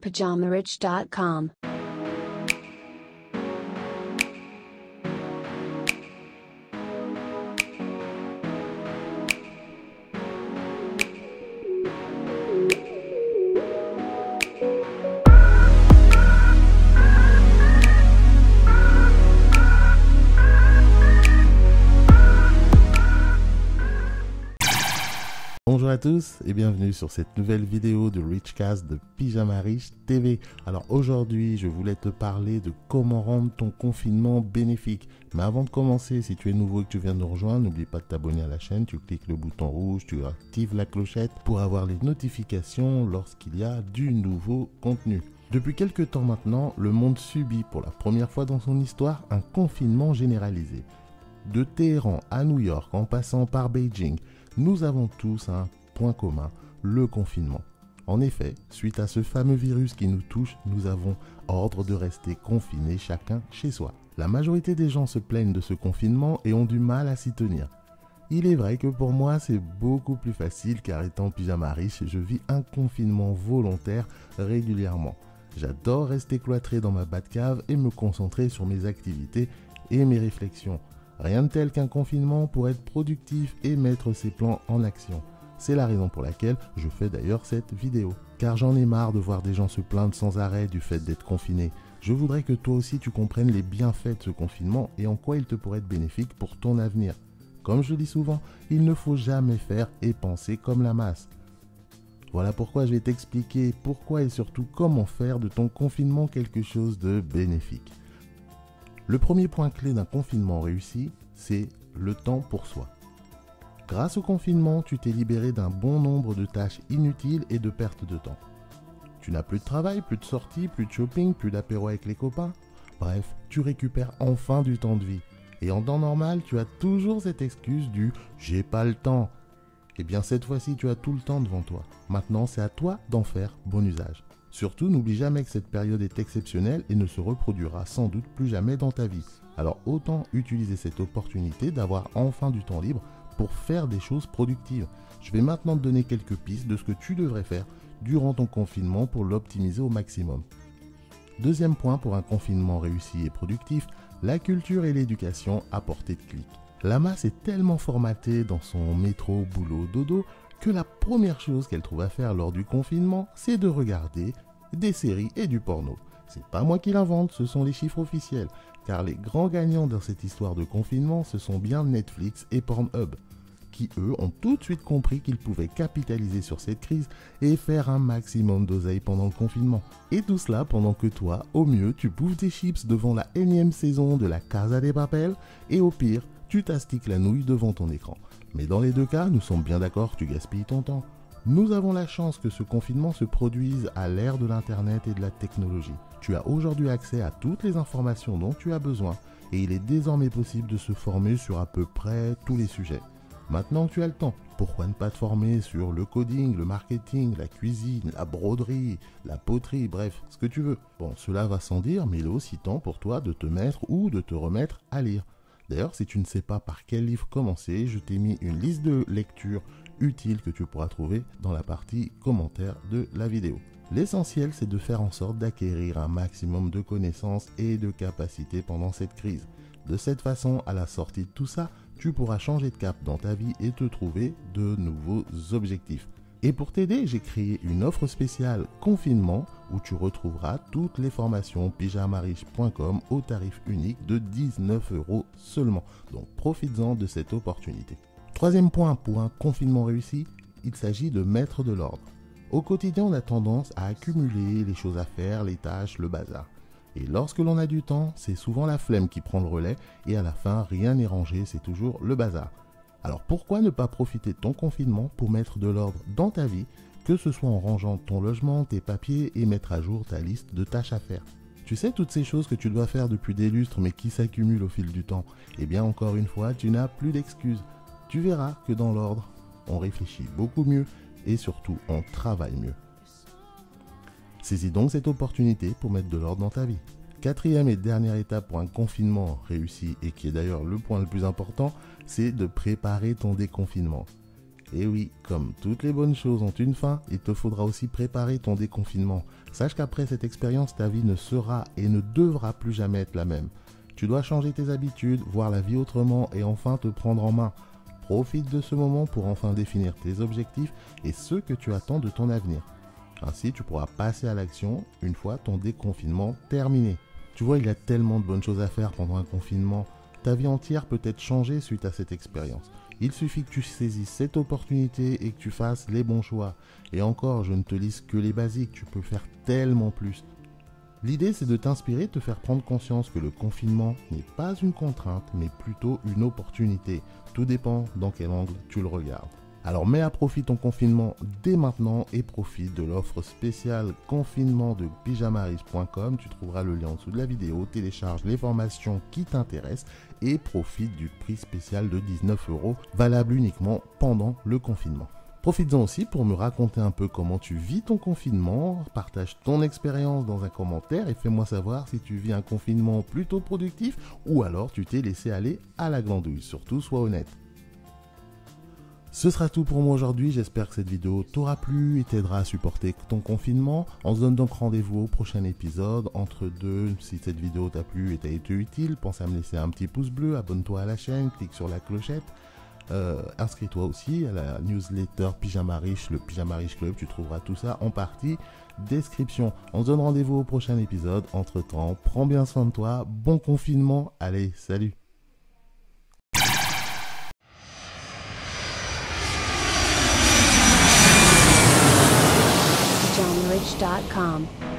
PajamaRich.com. Bonjour à tous et bienvenue sur cette nouvelle vidéo de Richcast de Pyjama Rich TV. Alors aujourd'hui, je voulais te parler de comment rendre ton confinement bénéfique. Mais avant de commencer, si tu es nouveau et que tu viens de nous rejoindre, n'oublie pas de t'abonner à la chaîne. Tu cliques le bouton rouge, tu actives la clochette pour avoir les notifications lorsqu'il y a du nouveau contenu. Depuis quelques temps maintenant, le monde subit pour la première fois dans son histoire un confinement généralisé. De Téhéran à New York, en passant par Beijing, nous avons tous un point commun, le confinement. En effet, suite à ce fameux virus qui nous touche, nous avons ordre de rester confinés chacun chez soi. La majorité des gens se plaignent de ce confinement et ont du mal à s'y tenir. Il est vrai que pour moi, c'est beaucoup plus facile car étant pyjama riche, je vis un confinement volontaire régulièrement. J'adore rester cloîtré dans ma Batcave et me concentrer sur mes activités et mes réflexions. Rien de tel qu'un confinement pour être productif et mettre ses plans en action. C'est la raison pour laquelle je fais d'ailleurs cette vidéo. Car j'en ai marre de voir des gens se plaindre sans arrêt du fait d'être confinés. Je voudrais que toi aussi tu comprennes les bienfaits de ce confinement et en quoi il te pourrait être bénéfique pour ton avenir. Comme je le dis souvent, il ne faut jamais faire et penser comme la masse. Voilà pourquoi je vais t'expliquer pourquoi et surtout comment faire de ton confinement quelque chose de bénéfique. Le premier point clé d'un confinement réussi, c'est le temps pour soi. Grâce au confinement, tu t'es libéré d'un bon nombre de tâches inutiles et de pertes de temps. Tu n'as plus de travail, plus de sorties, plus de shopping, plus d'apéro avec les copains. Bref, tu récupères enfin du temps de vie. Et en temps normal, tu as toujours cette excuse du « j'ai pas le temps ». Eh bien cette fois-ci, tu as tout le temps devant toi. Maintenant, c'est à toi d'en faire bon usage. Surtout, n'oublie jamais que cette période est exceptionnelle et ne se reproduira sans doute plus jamais dans ta vie. Alors autant utiliser cette opportunité d'avoir enfin du temps libre pour faire des choses productives. Je vais maintenant te donner quelques pistes de ce que tu devrais faire durant ton confinement pour l'optimiser au maximum. Deuxième point pour un confinement réussi et productif, la culture et l'éducation à portée de clic. La masse est tellement formatée dans son métro, boulot, dodo que la première chose qu'elle trouve à faire lors du confinement, c'est de regarder des séries et du porno. C'est pas moi qui l'invente, ce sont les chiffres officiels, car les grands gagnants dans cette histoire de confinement, ce sont bien Netflix et Pornhub, qui eux ont tout de suite compris qu'ils pouvaient capitaliser sur cette crise et faire un maximum d'oseille pendant le confinement. Et tout cela pendant que toi, au mieux, tu bouffes des chips devant la énième saison de la Casa de Papel, et au pire, tu t'astiques la nouille devant ton écran. Mais dans les deux cas, nous sommes bien d'accord que tu gaspilles ton temps. Nous avons la chance que ce confinement se produise à l'ère de l'internet et de la technologie. Tu as aujourd'hui accès à toutes les informations dont tu as besoin et il est désormais possible de se former sur à peu près tous les sujets. Maintenant que tu as le temps, pourquoi ne pas te former sur le coding, le marketing, la cuisine, la broderie, la poterie, bref, ce que tu veux. Bon, cela va sans dire, mais il est aussi temps pour toi de te mettre ou de te remettre à lire. D'ailleurs, si tu ne sais pas par quel livre commencer, je t'ai mis une liste de lectures utiles que tu pourras trouver dans la partie commentaires de la vidéo. L'essentiel, c'est de faire en sorte d'acquérir un maximum de connaissances et de capacités pendant cette crise. De cette façon, à la sortie de tout ça, tu pourras changer de cap dans ta vie et te trouver de nouveaux objectifs. Et pour t'aider, j'ai créé une offre spéciale confinement où tu retrouveras toutes les formations pyjamarich.com au tarif unique de 19 € seulement. Donc profites-en de cette opportunité. Troisième point pour un confinement réussi, il s'agit de mettre de l'ordre. Au quotidien, on a tendance à accumuler les choses à faire, les tâches, le bazar. Et lorsque l'on a du temps, c'est souvent la flemme qui prend le relais et à la fin, rien n'est rangé, c'est toujours le bazar. Alors pourquoi ne pas profiter de ton confinement pour mettre de l'ordre dans ta vie, que ce soit en rangeant ton logement, tes papiers et mettre à jour ta liste de tâches à faire. Tu sais, toutes ces choses que tu dois faire depuis des lustres mais qui s'accumulent au fil du temps, eh bien encore une fois, tu n'as plus d'excuses. Tu verras que dans l'ordre, on réfléchit beaucoup mieux et surtout on travaille mieux. Saisis donc cette opportunité pour mettre de l'ordre dans ta vie. Quatrième et dernière étape pour un confinement réussi et qui est d'ailleurs le point le plus important, c'est de préparer ton déconfinement. Et oui, comme toutes les bonnes choses ont une fin, il te faudra aussi préparer ton déconfinement. Sache qu'après cette expérience, ta vie ne sera et ne devra plus jamais être la même. Tu dois changer tes habitudes, voir la vie autrement et enfin te prendre en main. Profite de ce moment pour enfin définir tes objectifs et ce que tu attends de ton avenir. Ainsi, tu pourras passer à l'action une fois ton déconfinement terminé. Tu vois, il y a tellement de bonnes choses à faire pendant un confinement. Ta vie entière peut être changée suite à cette expérience. Il suffit que tu saisisses cette opportunité et que tu fasses les bons choix. Et encore, je ne te lise que les basiques, tu peux faire tellement plus. L'idée, c'est de t'inspirer, de te faire prendre conscience que le confinement n'est pas une contrainte, mais plutôt une opportunité. Tout dépend dans quel angle tu le regardes. Alors mets à profit ton confinement dès maintenant et profite de l'offre spéciale confinement de pyjamariche.com. Tu trouveras le lien en dessous de la vidéo, télécharge les formations qui t'intéressent et profite du prix spécial de 19 €, valable uniquement pendant le confinement. Profites-en aussi pour me raconter un peu comment tu vis ton confinement, partage ton expérience dans un commentaire et fais-moi savoir si tu vis un confinement plutôt productif ou alors tu t'es laissé aller à la glandouille. Surtout, sois honnête. Ce sera tout pour moi aujourd'hui, j'espère que cette vidéo t'aura plu et t'aidera à supporter ton confinement. On se donne donc rendez-vous au prochain épisode. Entre deux, si cette vidéo t'a plu et t'a été utile, pense à me laisser un petit pouce bleu, abonne-toi à la chaîne, clique sur la clochette. Inscris-toi aussi à la newsletter Pyjama Riche, le Pyjama Riche Club, tu trouveras tout ça en partie description. On se donne rendez-vous au prochain épisode. Entre temps, prends bien soin de toi, bon confinement, allez, salut. PyjamaRich.com